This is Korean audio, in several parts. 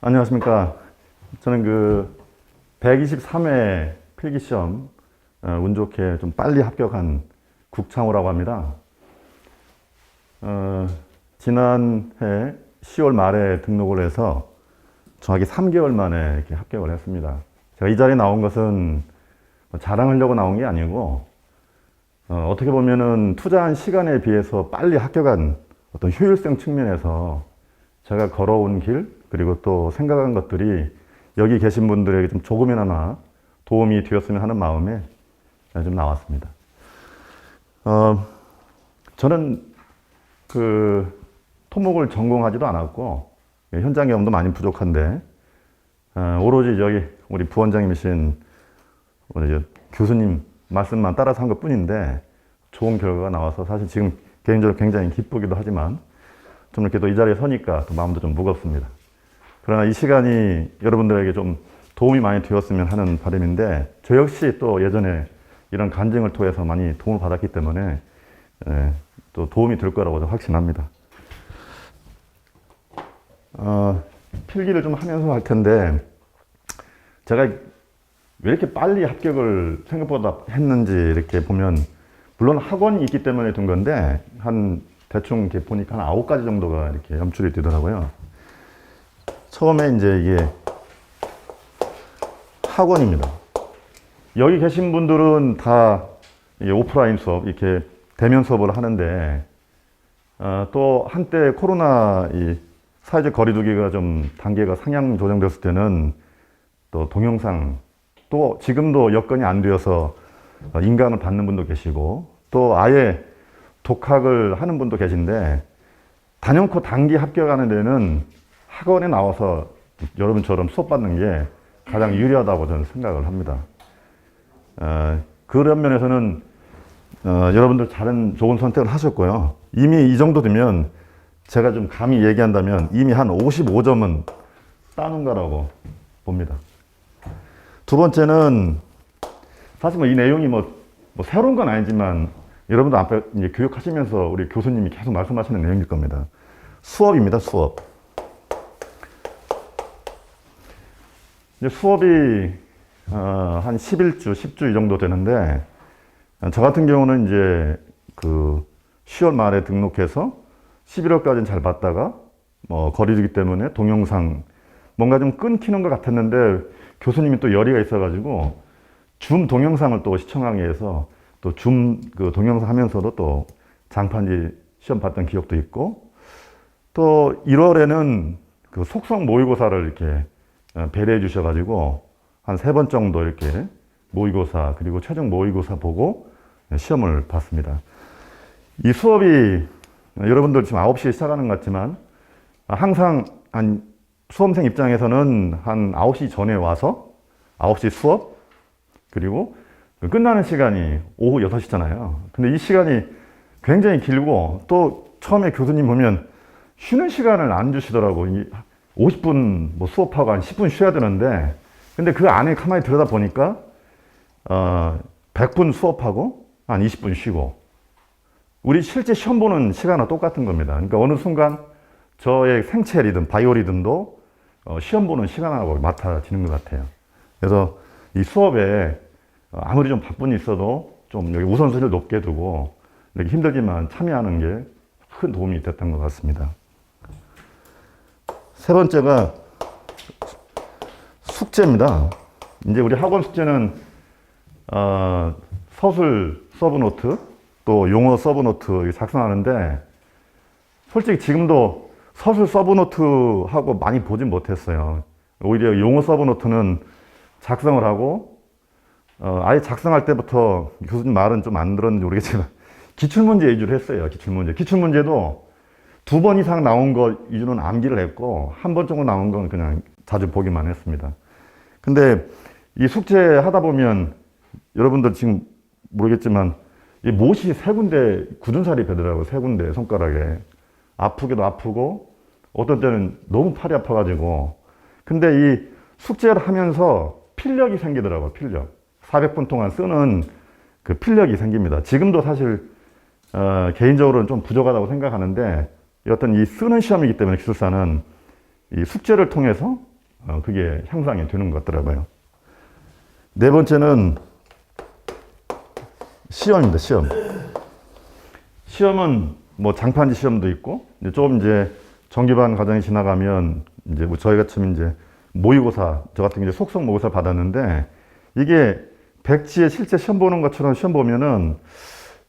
안녕하십니까. 저는 123회 필기시험 운 좋게 좀 빨리 합격한 국창호라고 합니다. 지난해 10월 말에 등록을 해서 정확히 3개월 만에 이렇게 합격을 했습니다. 제가 이 자리에 나온 것은 자랑하려고 나온 게 아니고 어떻게 보면은 투자한 시간에 비해서 빨리 합격한 어떤 효율성 측면에서 제가 걸어온 길, 그리고 또 생각한 것들이 여기 계신 분들에게 좀 조금이나마 도움이 되었으면 하는 마음에 좀 나왔습니다. 저는 토목을 전공하지도 않았고, 현장 경험도 많이 부족한데, 오로지 여기 우리 부원장님이신 우리 교수님 말씀만 따라서 한 것 뿐인데, 좋은 결과가 나와서 사실 지금 개인적으로 굉장히 기쁘기도 하지만, 좀 이렇게 또 이 자리에 서니까 또 마음도 좀 무겁습니다. 그러나 이 시간이 여러분들에게 좀 도움이 많이 되었으면 하는 바람인데, 저 역시 또 예전에 이런 간증을 통해서 많이 도움을 받았기 때문에 또 도움이 될 거라고 확신합니다. 필기를 좀 하면서 할 텐데, 제가 왜 이렇게 빨리 합격을 생각보다 했는지 이렇게 보면, 물론 학원이 있기 때문에 둔 건데, 대충 이렇게 보니까 한 9가지 정도가 이렇게 연출이 되더라고요. 처음에 이제 이게 학원입니다. 여기 계신 분들은 다 오프라인 수업, 이렇게 대면 수업을 하는데, 또 한때 코로나 이 사회적 거리두기가 좀 단계가 상향 조정됐을 때는 또 동영상, 또 지금도 여건이 안 되어서 인강을 받는 분도 계시고, 또 아예 독학을 하는 분도 계신데, 단연코 단기 합격하는 데는 학원에 나와서 여러분처럼 수업 받는 게 가장 유리하다고 저는 생각을 합니다. 그런 면에서는 여러분들 좋은 선택을 하셨고요. 이미 이 정도 되면 제가 좀 감히 얘기한다면 이미 한 55점은 따는 거라고 봅니다. 두 번째는 사실 이 내용이 새로운 건 아니지만 여러분도 앞에 이제 교육하시면서 우리 교수님이 계속 말씀하시는 내용일 겁니다. 수업입니다, 수업. 이제 수업이 한 11주, 10주 이 정도 되는데, 저 같은 경우는 이제 10월 말에 등록해서 11월까지는 잘 봤다가 거리두기 때문에 동영상 뭔가 좀 끊기는 것 같았는데, 교수님이 또 열의가 있어가지고 줌 동영상을 또 시청하기 위해서 또 줌 동영상 하면서도 또 장판지 시험 봤던 기억도 있고, 또 1월에는 속성 모의고사를 이렇게 배려해 주셔가지고 한 3번 정도 이렇게 모의고사 그리고 최종 모의고사 보고 시험을 봤습니다. 이 수업이 여러분들 지금 9시에 시작하는 것 같지만 항상 수험생 입장에서는 한 9시 전에 와서 9시 수업, 그리고 끝나는 시간이 오후 6시잖아요. 근데 이 시간이 굉장히 길고, 또 처음에 교수님 보면 쉬는 시간을 안 주시더라고. 50분 수업하고 한 10분 쉬어야 되는데, 근데 그 안에 가만히 들여다 보니까 100분 수업하고 한 20분 쉬고, 우리 실제 시험 보는 시간은 똑같은 겁니다. 그러니까 어느 순간 저의 생체 리듬, 바이오 리듬도 시험 보는 시간하고 맡아지는 것 같아요. 그래서 이 수업에 아무리 좀 바쁜 일 있어도 좀 여기 우선순위를 높게 두고 이렇게 힘들지만 참여하는 게 큰 도움이 됐던 것 같습니다. 세 번째가 숙제입니다. 이제 우리 학원 숙제는 서술 서브노트, 또 용어 서브노트 작성하는데, 솔직히 지금도 서술 서브노트하고 많이 보진 못했어요. 오히려 용어 서브노트는 작성을 하고, 아예 작성할 때부터 교수님 말은 좀 안 들었는지 모르겠지만 기출문제 위주로 했어요. 기출문제도 2번 이상 나온 거 위주로는 암기를 했고, 1번 정도 나온 건 그냥 자주 보기만 했습니다. 근데 이 숙제 하다 보면 여러분들 지금 모르겠지만 이 못이 3군데 굳은살이 배더라고요. 3군데 손가락에. 아프기도 아프고, 어떤 때는 너무 팔이 아파가지고. 근데 이 숙제를 하면서 필력이 생기더라고요. 필력. 400분 동안 쓰는 그 필력이 생깁니다. 지금도 사실 개인적으로는 좀 부족하다고 생각하는데, 어떤 이 쓰는 시험이기 때문에 기술사는 이 숙제를 통해서 그게 향상이 되는 것 같더라고요. 네 번째는 시험입니다. 시험. 시험은 뭐 장판지 시험도 있고, 좀 이제 정규반 과정에 지나가면 이제 저희 같으면 이제 모의고사, 저 같은 경우 속성 모의고사 받았는데, 이게 백지에 실제 시험 보는 것처럼 시험 보면은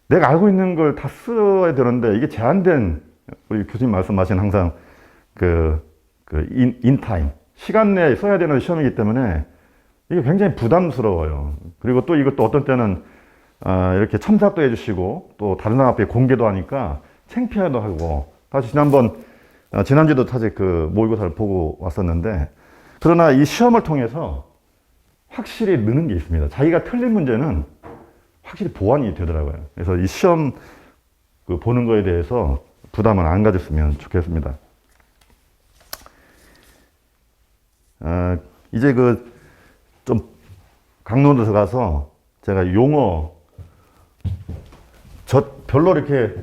내가 알고 있는 걸 다 써야 되는데, 이게 제한된, 우리 교수님 말씀하신 항상 인타임, 시간 내에 써야 되는 시험이기 때문에 이게 굉장히 부담스러워요. 그리고 또 이것도 어떤 때는 이렇게 첨삭도 해주시고 또 다른 사람 앞에 공개도 하니까 창피하기도 하고. 사실 지난주도 사실 그 모의고사를 보고 왔었는데, 그러나 이 시험을 통해서 확실히 느는 게 있습니다. 자기가 틀린 문제는 확실히 보완이 되더라고요. 그래서 이 시험 보는 거에 대해서 부담을 안 가졌으면 좋겠습니다. 이제 좀 강론으로 들어가서 제가 용어, 별로 이렇게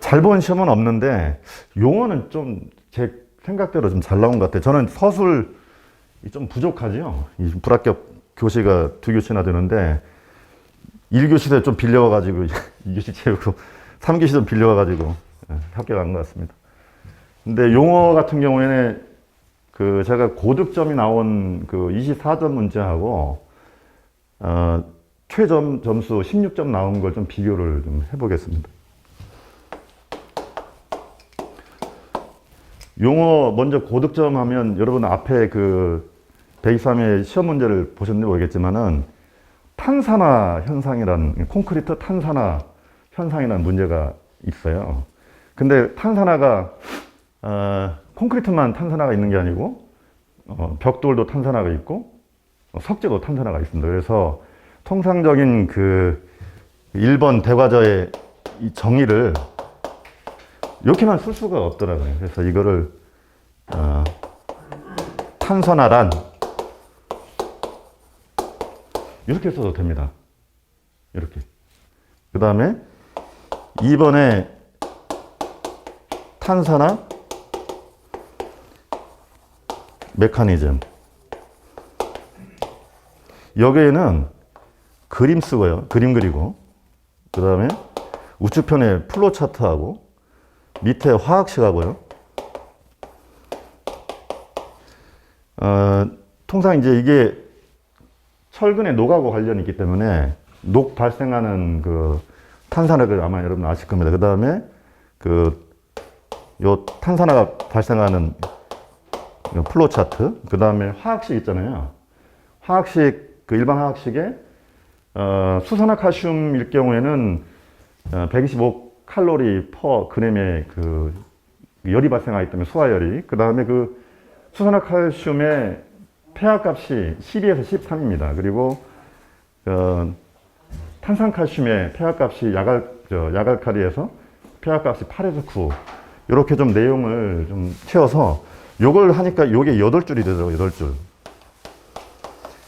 잘 본 시험은 없는데 용어는 좀 제 생각대로 좀 잘 나온 것 같아요. 저는 서술이 좀 부족하죠. 이 불합격 교시가 2교시나 되는데 1교시에 좀 빌려와가지고 2교시 채우고 3교시 좀 빌려와가지고 합격한 것 같습니다. 근데 용어 같은 경우에는 제가 고득점이 나온 24점 문제하고 최점 점수 16점 나온 걸 좀 비교를 좀 해보겠습니다. 용어 먼저 고득점 하면 여러분 앞에 123의 시험 문제를 보셨는지 모르겠지만은 탄산화 현상이라는, 콘크리트 탄산화 현상이라는 문제가 있어요. 근데 탄산화가 콘크리트만 탄산화가 있는 게 아니고 벽돌도 탄산화가 있고 석재도 탄산화가 있습니다. 그래서 통상적인 1번 대과저의 이 정의를 이렇게만 쓸 수가 없더라고요. 그래서 이거를 탄산화란 이렇게 써도 됩니다. 이렇게. 그 다음에 2번에 탄산화 메커니즘. 여기에는 그림 쓰고요. 그림 그리고. 그 다음에 우측편에 플로 차트하고 밑에 화학식 하고요. 통상 이제 이게 철근의 녹하고 관련이 있기 때문에 녹 발생하는 탄산화를 아마 여러분 아실 겁니다. 그 다음에 요 탄산화가 발생하는 플로 차트. 그 다음에 화학식 있잖아요. 화학식, 일반 화학식에 수산화칼슘일 경우에는 125칼로리 퍼 그램의 열이 발생하기 때문에 수화열이. 그 다음에 수산화칼슘의 폐하값이 12에서 13입니다. 그리고 탄산칼슘의 폐하값이 야갈칼리에서 폐하값이 8에서 9. 이렇게 좀 내용을 좀 채워서 요걸 하니까 요게 8줄이 되더라고요. 8줄.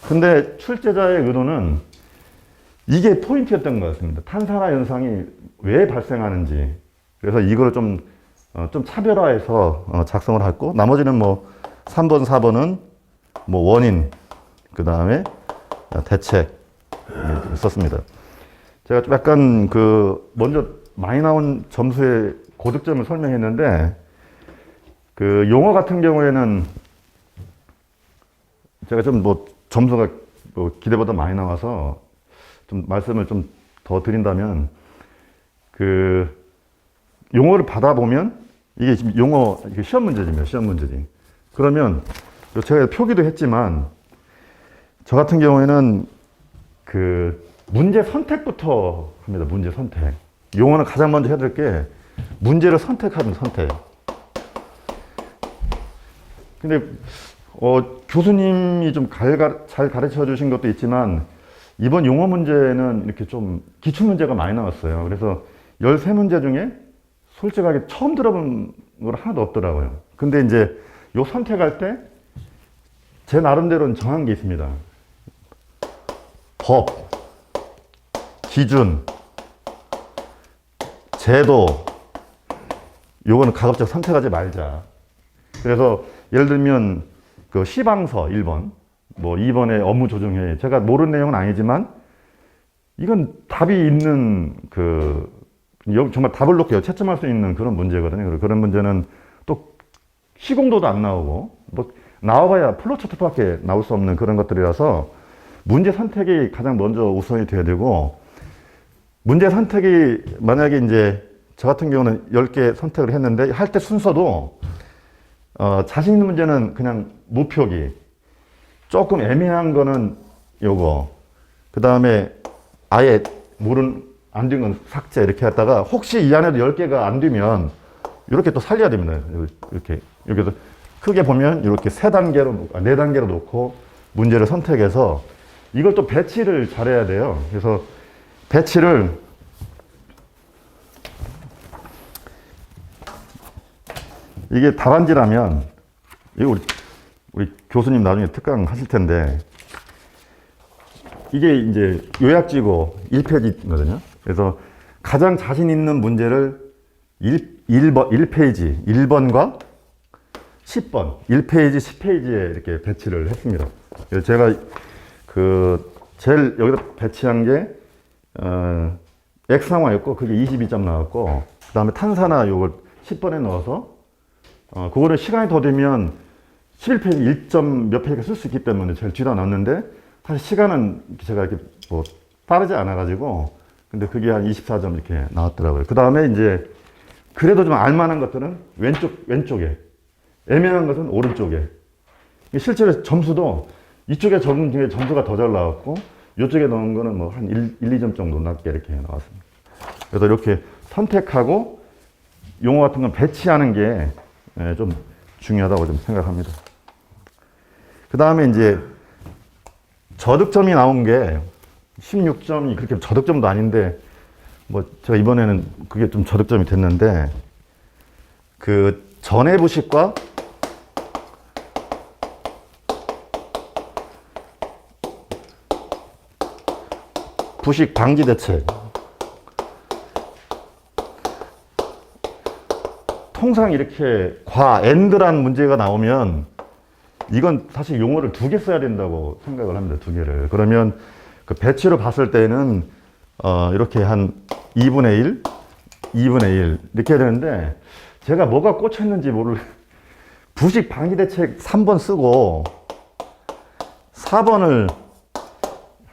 근데 출제자의 의도는 이게 포인트였던 것 같습니다. 탄산화 현상이 왜 발생하는지. 그래서 이걸 좀 차별화해서 작성을 했고, 나머지는 3번, 4번은 원인, 그 다음에 대책 썼습니다. 제가 좀 약간 먼저 많이 나온 점수의 고득점을 설명했는데, 용어 같은 경우에는 제가 좀 점수가 기대보다 많이 나와서 좀 말씀을 좀 더 드린다면, 용어를 받아보면 이게 지금 이게 시험 문제집니다. 시험 문제집. 그러면 제가 표기도 했지만 저 같은 경우에는 문제 선택부터 합니다. 문제 선택. 용어는 가장 먼저 해야 될 게 문제를 선택하는 선택. 근데 교수님이 좀 잘 가르쳐 주신 것도 있지만 이번 용어 문제는 이렇게 좀 기출 문제가 많이 나왔어요. 그래서 13문제 중에 솔직하게 처음 들어본 걸 하나도 없더라고요. 근데 이제 요 선택할 때 제 나름대로는 정한 게 있습니다. 법, 기준, 제도, 요거는 가급적 선택하지 말자. 그래서 예를 들면 그 시방서 1번, 뭐 2번에 업무 조정회의. 제가 모르는 내용은 아니지만 이건 답이 있는 정말 답을 놓고 채점할 수 있는 그런 문제거든요. 그런 문제는 또 시공도도 안 나오고 뭐 나와봐야 플로차트밖에 나올 수 없는 그런 것들이라서 문제 선택이 가장 먼저 우선이 돼야 되고, 문제 선택이 만약에 이제 저 같은 경우는 10개 선택을 했는데 할 때 순서도 자신 있는 문제는 그냥 무표기, 조금 애매한 거는 요거, 그 다음에 아예 안 된 건 삭제 이렇게 했다가 혹시 이 안에도 10개가 안 되면 이렇게 또 살려야 됩니다. 이렇게 여기서 크게 보면 이렇게 4단계로 놓고 문제를 선택해서 이걸 또 배치를 잘해야 돼요. 그래서 배치를 이게 답안지라면 이거 우리 교수님 나중에 특강 하실 텐데 이게 이제 요약지고 1페이지거든요. 그래서 가장 자신 있는 문제를 1페이지 1번과 10번 1페이지 10페이지에 이렇게 배치를 했습니다. 그래서 제가 제일 여기다 배치한 게 액상화였고 그게 22점 나왔고, 그 다음에 탄산화 요걸 10번에 넣어서 그거를 시간이 더 되면 11페이지 1점 몇 페이지가 쓸 수 있기 때문에 제일 뒤로 놨는데, 사실 시간은 제가 이렇게 뭐 빠르지 않아 가지고 근데 그게 한 24점 이렇게 나왔더라고요. 그 다음에 이제 그래도 좀 알만한 것들은 왼쪽에, 애매한 것은 오른쪽에. 실제로 점수도 이쪽에 적은 중에 점수가 더 잘 나왔고 이쪽에 넣은 거는 뭐 한 2점 정도 낮게 이렇게 나왔습니다. 그래서 이렇게 선택하고 용어 같은 건 배치하는 게 좀 중요하다고 좀 생각합니다. 그 다음에 이제 저득점이 나온 게 16점이 그렇게 저득점도 아닌데 뭐 제가 이번에는 그게 좀 저득점이 됐는데, 그 전해 부식과 부식 방지 대책. 통상 이렇게 엔드란 문제가 나오면 이건 사실 용어를 2개 써야 된다고 생각을 합니다. 2개를. 그러면 그 배치로 봤을 때는 이렇게 한 2분의 1, 2분의 1 이렇게 해야 되는데 제가 뭐가 꽂혔는지 부식 방지 대책 3번 쓰고 4번을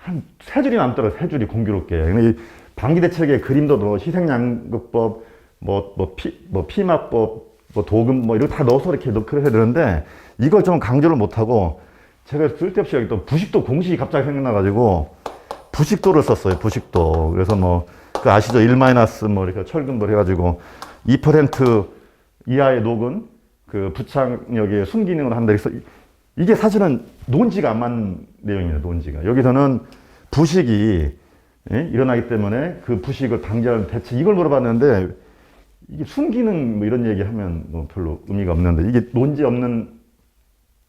한 3줄이 남더라고요. 3줄이 공교롭게. 근데 이 방지 대책의 그림도 희생양극법, 피마법, 도금, 이거 다 넣어서 이렇게 해야 되는데, 이걸 좀 강조를 못하고, 제가 쓸데없이 여기 또 부식도 공식이 갑자기 생각나가지고, 부식도를 썼어요, 부식도. 그래서 그 아시죠? 1 이렇게 철근도 해가지고, 2% 이하의 녹은 그 부착력의 순기능을 한다. 그래서 이게 사실은 논지가 안 맞는 내용입니다, 논지가. 여기서는 부식이 일어나기 때문에 그 부식을 방지하는 대책, 이걸 물어봤는데, 이게 순기능 이런 얘기 하면 별로 의미가 없는데, 이게 논지 없는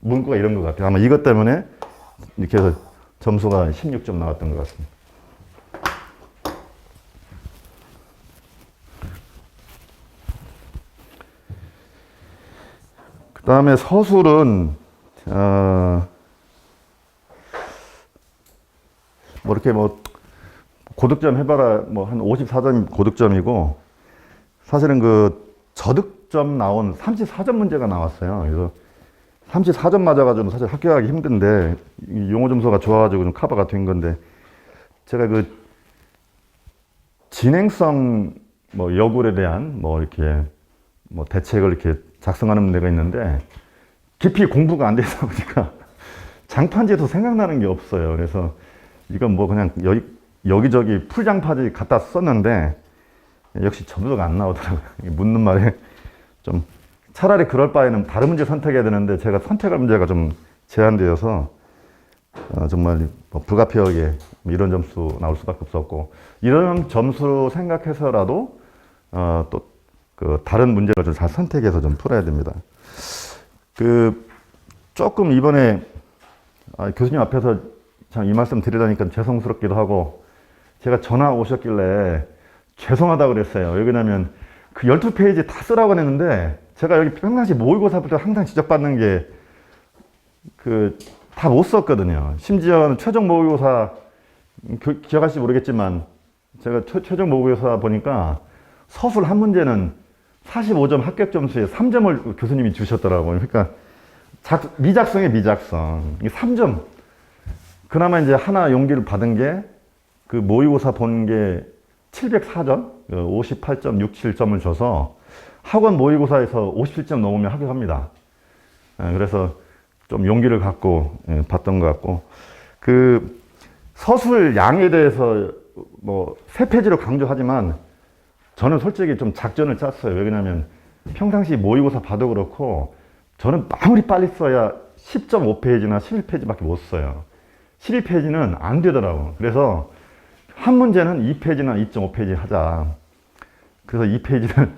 문구가 이런 것 같아요. 아마 이것 때문에 이렇게 해서 점수가 16점 나왔던 것 같습니다. 그 다음에 서술은, 이렇게 고득점 해봐라, 한 54점 고득점이고, 사실은 그 저득점 나온 34점 문제가 나왔어요. 그래서 34점 맞아가지고 사실 합격하기 힘든데, 용어 점수가 좋아가지고 좀 커버가 된 건데, 제가 그 진행성 여굴에 대한 이렇게 대책을 이렇게 작성하는 문제가 있는데, 깊이 공부가 안 되다 보니까 장판지에서 생각나는 게 없어요. 그래서 이건 그냥 여기저기 풀장판지 갖다 썼는데, 역시 점수가 안 나오더라고요. 묻는 말에 좀 차라리 그럴 바에는 다른 문제 선택해야 되는데 제가 선택할 문제가 좀 제한되어서 정말 불가피하게 이런 점수 나올 수밖에 없었고, 이런 점수 생각해서라도 또 그 다른 문제를 좀 잘 선택해서 좀 풀어야 됩니다. 조금 이번에 교수님 앞에서 참 이 말씀 드리다니까 죄송스럽기도 하고, 제가 전화 오셨길래 죄송하다고 그랬어요. 왜냐면 그 12페이지 다 쓰라고 했는데, 제가 여기 평상시 모의고사 볼 때 항상 지적받는 게 다 못 썼거든요. 심지어 최종 모의고사 기억하실지 모르겠지만 제가 최종 모의고사 보니까 서술 한 문제는 45점 합격 점수에 3점을 교수님이 주셨더라고요. 그러니까 미작성에 미작성. 3점. 그나마 이제 하나 용기를 받은 게 그 모의고사 본 게 704점, 58.67점을 줘서 학원 모의고사에서 57점 넘으면 합격합니다. 그래서 좀 용기를 갖고 봤던 것 같고, 그 서술 양에 대해서 뭐 3페이지로 강조하지만 저는 솔직히 좀 작전을 짰어요. 왜냐면 평상시 모의고사 봐도 그렇고 저는 아무리 빨리 써야 10.5페이지나 11페이지밖에 못 써요. 12페이지는 안 되더라고요. 그래서 한 문제는 2페이지나 2.5페이지 하자. 그래서 2페이지를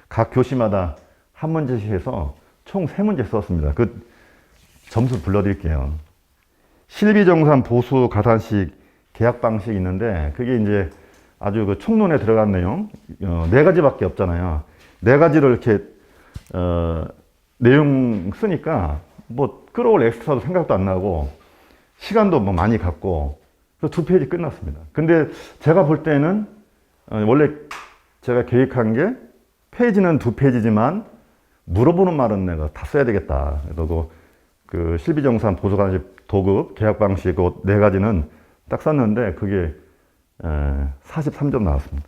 각 교시마다 한 문제씩 해서 총 3문제 썼습니다. 그 점수 불러드릴게요. 실비정산 보수 가산식 계약 방식이 있는데 그게 이제 아주 그 총론에 들어간 내용 4가지밖에 없잖아요. 4가지를 이렇게 내용 쓰니까 뭐 끌어올 엑스트라도 생각도 안 나고 시간도 뭐 많이 갖고 그래서 2페이지 끝났습니다. 근데 제가 볼 때는 원래 제가 계획한 게 페이지는 2페이지지만 물어보는 말은 내가 다 써야 되겠다. 그래서 그 실비정산 보수관식 도급 계약 방식 그 4가지는 딱 썼는데 그게 43점 나왔습니다.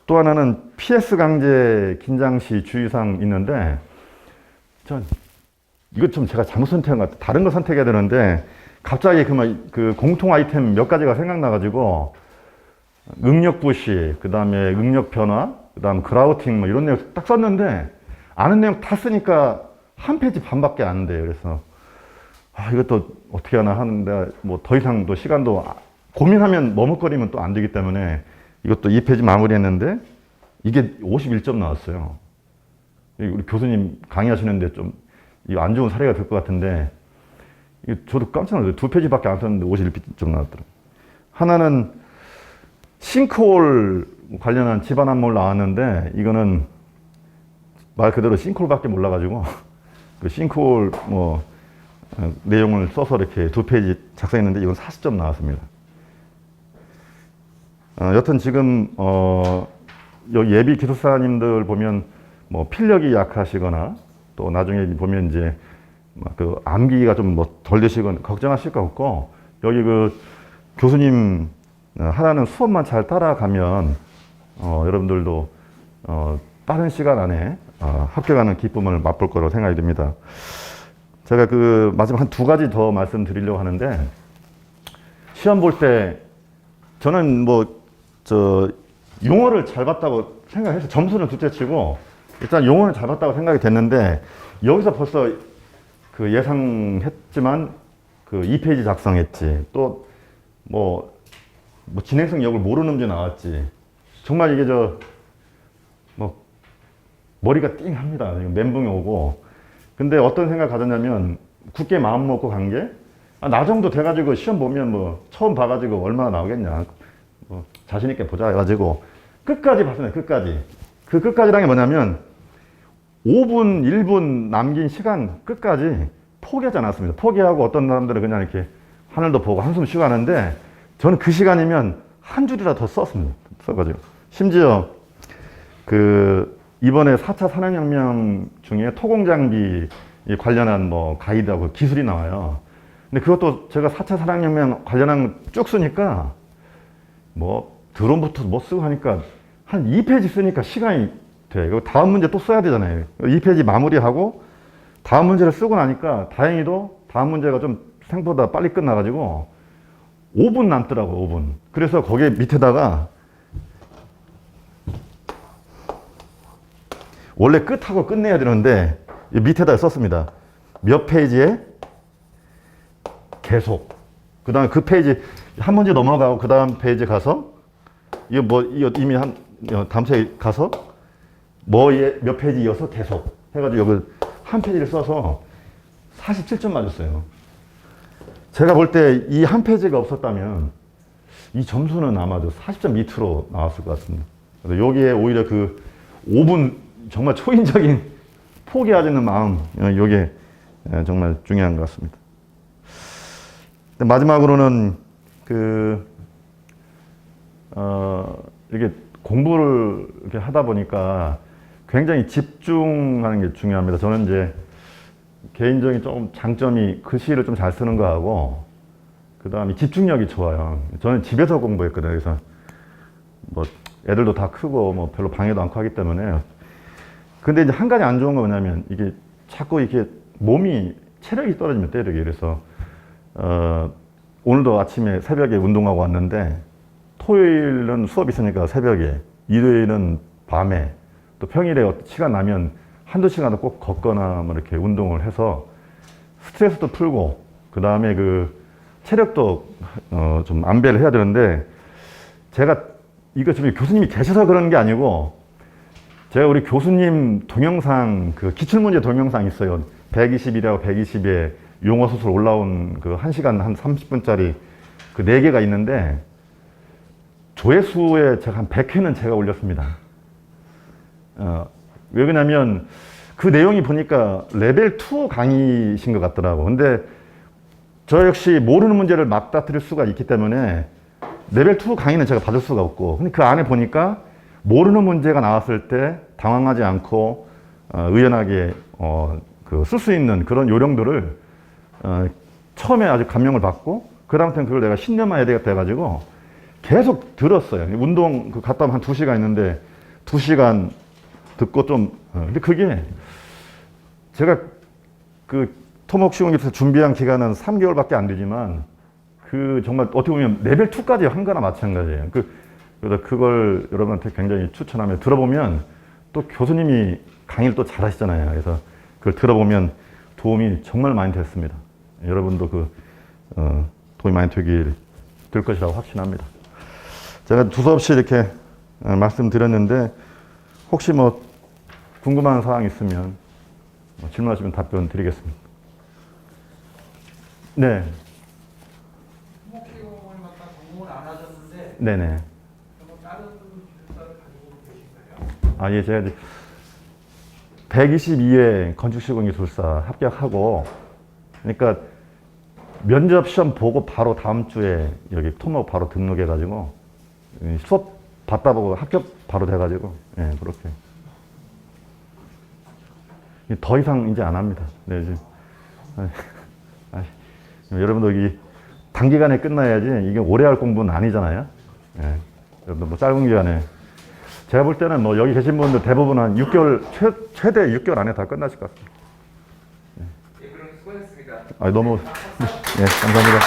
또 하나는 PS 강제 긴장시 주의사항 있는데 전 이거 좀 제가 잘못 선택한 것 같아요. 다른 거 선택해야 되는데 갑자기 그 공통 아이템 몇 가지가 생각나가지고 응력 부시, 그 다음에 응력 변화, 그 다음 그라우팅 뭐 이런 내용 딱 썼는데 아는 내용 다 쓰니까 한 페이지 반밖에 안 돼요. 그래서 이것도 어떻게 하나 하는데 뭐 더 이상 또 시간도 고민하면 머뭇거리면 또 안 되기 때문에 이것도 2페이지 마무리했는데 이게 51점 나왔어요. 우리 교수님 강의하시는데 좀 이거 안 좋은 사례가 될 것 같은데 저도 깜짝 놀랐어요. 2페이지밖에 안 썼는데 51점 나왔더라고요. 하나는 싱크홀 관련한 집안 함몰 나왔는데 이거는 말 그대로 싱크홀밖에 몰라가지고 그 싱크홀 뭐 내용을 써서 이렇게 2페이지 작성했는데 이건 40점 나왔습니다. 여튼 지금 여기 예비 기숙사님들 보면 뭐 필력이 약하시거나 또 나중에 보면 이제 그 암기가 좀 뭐 덜 되시거나 걱정하실 거 없고 여기 그 교수님 하라는 수업만 잘 따라가면 여러분들도 빠른 시간 안에 합격하는 기쁨을 맛볼 거라고 생각이 듭니다. 제가 그 마지막 한 2가지 더 말씀드리려고 하는데 시험 볼 때 저는 뭐 용어를 잘 봤다고 생각해서 점수는 둘째치고 일단 용어는 잘 봤다고 생각이 됐는데 여기서 벌써 그 예상했지만 그 2페이지 작성했지 또 뭐 진행성 역을 모르는 문제 나왔지 정말 이게 뭐 머리가 띵합니다. 멘붕이 오고 근데 어떤 생각 가졌냐면 굳게 마음 먹고 간 게 나 정도 돼가지고 시험 보면 뭐 처음 봐가지고 얼마나 나오겠냐 뭐 자신 있게 보자 해가지고 끝까지 봤습니다. 끝까지 그 끝까지란 게 뭐냐면 5분 1분 남긴 시간 끝까지 포기하지 않았습니다. 포기하고 어떤 사람들은 그냥 이렇게 하늘도 보고 한숨 쉬고 하는데 저는 그 시간이면 한 줄이라 더 썼습니다. 써가지고 심지어 그 이번에 4차 산업혁명 중에 토공장비 관련한 뭐 가이드하고 기술이 나와요. 근데 그것도 제가 4차 산업혁명 관련한 쭉 쓰니까 뭐 드론부터 뭐 쓰고 하니까 한 2페이지 쓰니까 시간이 돼. 그리고 다음 문제 또 써야 되잖아요. 2페이지 마무리하고 다음 문제를 쓰고 나니까 다행히도 다음 문제가 좀 생각보다 빨리 끝나가지고 5분 남더라고 5분. 그래서 거기에 밑에다가 원래 끝하고 끝내야 되는데 밑에다 썼습니다. 몇 페이지에 계속. 그 다음에 그 페이지 한 문제 넘어가고 그 다음 페이지 가서 이거 뭐 이미 한 다음 페이지 가서 뭐에 몇 페이지 이어서 계속 해가지고 여기 한 페이지를 써서 47점 맞았어요. 제가 볼 때 이 한 페이지가 없었다면 이 점수는 아마도 40점 밑으로 나왔을 것 같습니다. 그래서 여기에 오히려 그 5분 정말 초인적인 포기하지 않는 마음, 요게 정말 중요한 것 같습니다. 마지막으로는 이렇게 공부를 이렇게 하다 보니까 굉장히 집중하는 게 중요합니다. 저는 이제 개인적인 조금 장점이 글씨를 좀 잘 쓰는 거하고, 그 다음에 집중력이 좋아요. 저는 집에서 공부했거든요. 그래서 뭐 애들도 다 크고 뭐 별로 방해도 않고 하기 때문에. 근데 이제 한 가지 안 좋은 건 뭐냐면 이게 자꾸 이렇게 몸이 체력이 떨어지면 때리게. 그래서 오늘도 아침에 새벽에 운동하고 왔는데, 토요일은 수업이 있으니까 새벽에, 일요일은 밤에, 또 평일에 시간 나면 한두 시간도 꼭 걷거나 뭐 이렇게 운동을 해서 스트레스도 풀고, 그 다음에 체력도 좀 안배를 해야 되는데, 제가 이거 지금 교수님이 계셔서 그러는 게 아니고, 제가 우리 교수님 동영상, 기출문제 동영상 있어요. 120이라고 120에 용어 수술 올라온 1시간 한 30분짜리 4개가 있는데, 조회수에 제가 한 100회는 제가 올렸습니다. 왜 그러냐면 그 내용이 보니까 레벨 2 강의신 것 같더라고. 근데 저 역시 모르는 문제를 맞닥뜨릴 수가 있기 때문에 레벨 2 강의는 제가 받을 수가 없고, 근데 그 안에 보니까 모르는 문제가 나왔을 때 당황하지 않고 의연하게 쓸 수 있는 그런 요령들을 처음에 아주 감명을 받고, 그 다음부터는 그걸 내가 10년만 해야 되겠다 해가지고 계속 들었어요. 운동 갔다 오면 한 2시간 있는데 2시간 듣고 근데 그게 제가 토목 시공기에서 준비한 기간은 3개월밖에 안 되지만, 정말 어떻게 보면 레벨 2까지 한 거나 마찬가지예요. 그래서 그걸 여러분한테 굉장히 추천하며, 들어보면 또 교수님이 강의를 또 잘하시잖아요. 그래서 그걸 들어보면 도움이 정말 많이 됐습니다. 여러분도 도움이 많이 될 것이라고 확신합니다. 제가 두서없이 이렇게 말씀드렸는데, 혹시 뭐 궁금한 사항 있으면 질문하시면 답변 드리겠습니다. 네. 토목시공을 갖다 전공을 안 하셨는데, 네네. 다른 기술사를 가지고 계신가요? 예, 제가 이제 122회 건축시공기술사 합격하고, 그러니까 면접 시험 보고 바로 다음 주에 여기 토목 바로 등록해가지고 수업 받다 보고 합격 바로 돼가지고, 예, 그렇게. 더 이상 이제 안 합니다. 네, 이제. 여러분도 여기 단기간에 끝나야지, 이게 오래 할 공부는 아니잖아요. 예, 여러분도 뭐 짧은 기간에. 제가 볼 때는 뭐 여기 계신 분들 대부분 한 6개월, 최대 6개월 안에 다 끝나실 것 같습니다. 예, 그럼 수고하셨습니다. 너무, 예, 감사합니다.